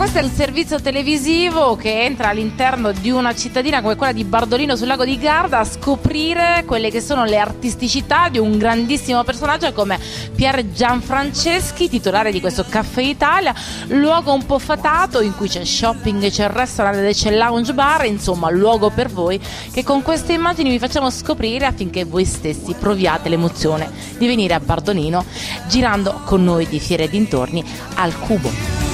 questo è il servizio televisivo che entra all'interno di una cittadina come quella di Bardolino sul lago di Garda a scoprire quelle che sono le artisticità di un grandissimo personaggio come Pier Gianfranceschi, titolare di questo Caffè Italia, luogo un po' fatato in cui c'è shopping, c'è il restaurant, c'è il lounge bar, insomma luogo per voi che con queste immagini vi facciamo scoprire affinché voi stessi proviate l'emozione di venire a Bardolino girando con noi di Fiere e dintorni al Cubo.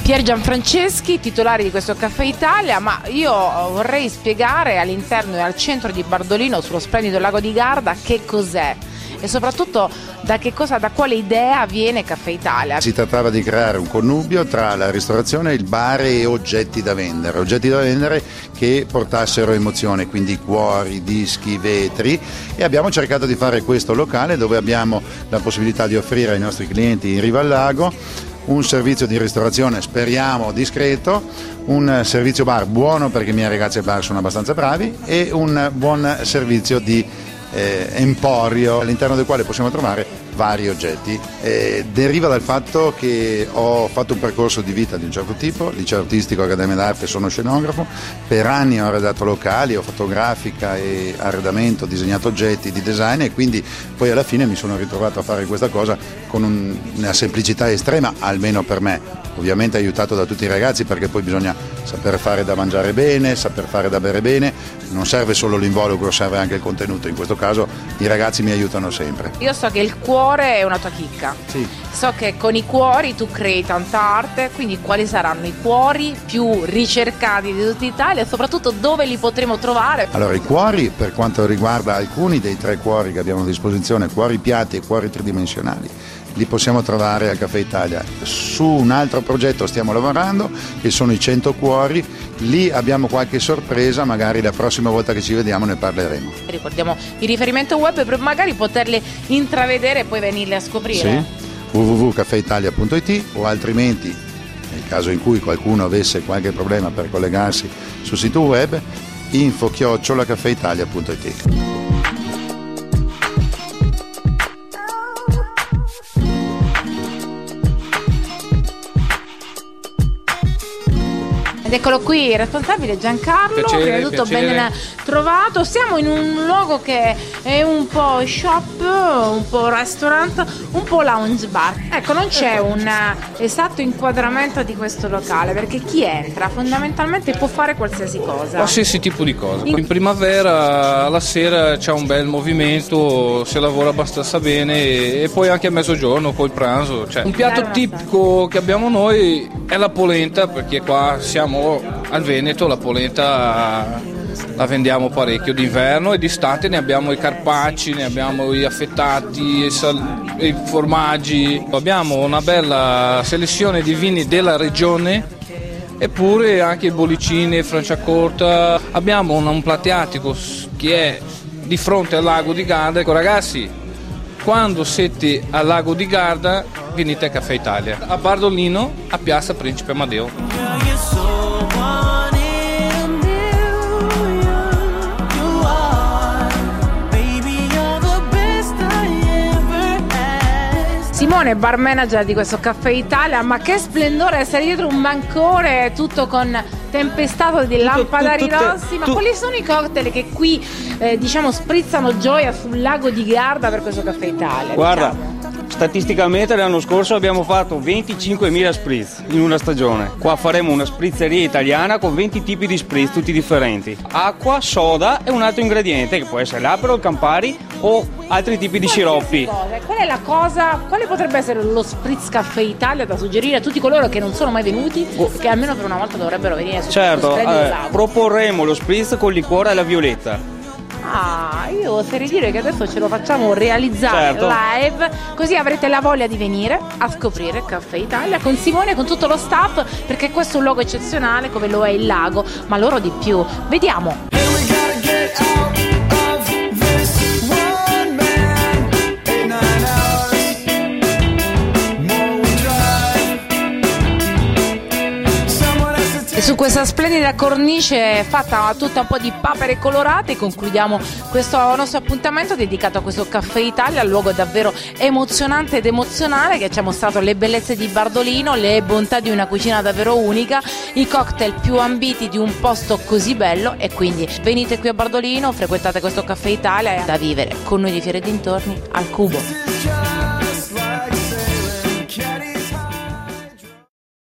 Pier Gianfranceschi, titolare di questo Caffè Italia, ma io vorrei spiegare all'interno e al centro di Bardolino, sullo splendido lago di Garda, che cos'è e soprattutto da quale idea viene Caffè Italia. Si trattava di creare un connubio tra la ristorazione, il bar e oggetti da vendere che portassero emozione, quindi cuori, dischi, vetri, e abbiamo cercato di fare questo locale dove abbiamo la possibilità di offrire ai nostri clienti in riva al lago un servizio di ristorazione, speriamo discreto, un servizio bar buono perché i miei ragazzi al bar sono abbastanza bravi e un buon servizio di emporio all'interno del quale possiamo trovare vari oggetti. Deriva dal fatto che ho fatto un percorso di vita di un certo tipo, liceo artistico, accademia d'arte, sono scenografo, per anni ho arredato locali, ho fatto grafica e arredamento, disegnato oggetti di design e quindi poi alla fine mi sono ritrovato a fare questa cosa con una semplicità estrema, almeno per me. Ovviamente aiutato da tutti i ragazzi perché poi bisogna saper fare da mangiare bene, saper fare da bere bene, non serve solo l'involucro, serve anche il contenuto, in questo caso i ragazzi mi aiutano sempre. Io so che il cuore è una tua chicca, sì. So che con i cuori tu crei tanta arte, quindi quali saranno i cuori più ricercati di tutta Italia e soprattutto dove li potremo trovare? Allora i cuori, per quanto riguarda alcuni dei 3 cuori che abbiamo a disposizione, cuori piatti e cuori tridimensionali, li possiamo trovare al Caffè Italia. Su un altro progetto stiamo lavorando che sono i 100 cuori, lì abbiamo qualche sorpresa, magari la prossima volta che ci vediamo ne parleremo. Ricordiamo il riferimento web per magari poterle intravedere e poi venirle a scoprire. Sì, www.caffeitalia.it o altrimenti, nel caso in cui qualcuno avesse qualche problema per collegarsi sul sito web, info@caffeitalia.it. Eccolo qui, il responsabile Giancarlo, prima di tutto ben trovato. Siamo in un luogo che è un po' shop, un po' restaurant, un po' lounge bar. Ecco, non c'è un esatto inquadramento di questo locale perché chi entra fondamentalmente può fare qualsiasi cosa. Qualsiasi tipo di cosa. In primavera alla sera c'è un bel movimento, si lavora abbastanza bene e poi anche a mezzogiorno, poi il pranzo. Cioè, un piatto tipico che abbiamo noi è la polenta, perché qua siamo al Veneto, la polenta la vendiamo parecchio d'inverno e d'estate ne abbiamo i carpacci, ne abbiamo gli affettati, i formaggi. Abbiamo una bella selezione di vini della regione eppure anche i bollicini e Franciacorta. Abbiamo un plateatico che è di fronte al lago di Garda. Ecco ragazzi, quando siete al lago di Garda venite a Caffè Italia, a Bardolino, a Piazza Principe Amadeo. Simone, bar manager di questo Caffè Italia, ma che splendore essere dietro un bancone tutto con tempestato di lampadari rossi. Ma quali sono i cocktail che qui sprizzano gioia sul lago di Garda per questo Caffè Italia? Guarda, statisticamente l'anno scorso abbiamo fatto 25.000 spritz in una stagione. Qua faremo una sprizzeria italiana con 20 tipi di spritz tutti differenti: acqua, soda e un altro ingrediente che può essere l'Aperol, il Campari o altri tipi di sciroppi. Qual è la cosa, quale potrebbe essere lo spritz Caffè Italia da suggerire a tutti coloro che non sono mai venuti, che almeno per una volta dovrebbero venire su Certo, proporremo lo spritz con liquore alla violetta. Io oserei dire che adesso ce lo facciamo realizzare live, così avrete la voglia di venire a scoprire Caffè Italia con Simone e con tutto lo staff, perché questo è un luogo eccezionale come lo è il lago, ma loro di più. Vediamo. su questa splendida cornice fatta tutta un po' di papere colorate concludiamo questo nostro appuntamento dedicato a questo Caffè Italia, luogo davvero emozionante ed emozionale che ci ha mostrato le bellezze di Bardolino, le bontà di una cucina davvero unica, i cocktail più ambiti di un posto così bello, e quindi venite qui a Bardolino, frequentate questo Caffè Italia, da vivere con noi di Fiere dintorni al Cubo.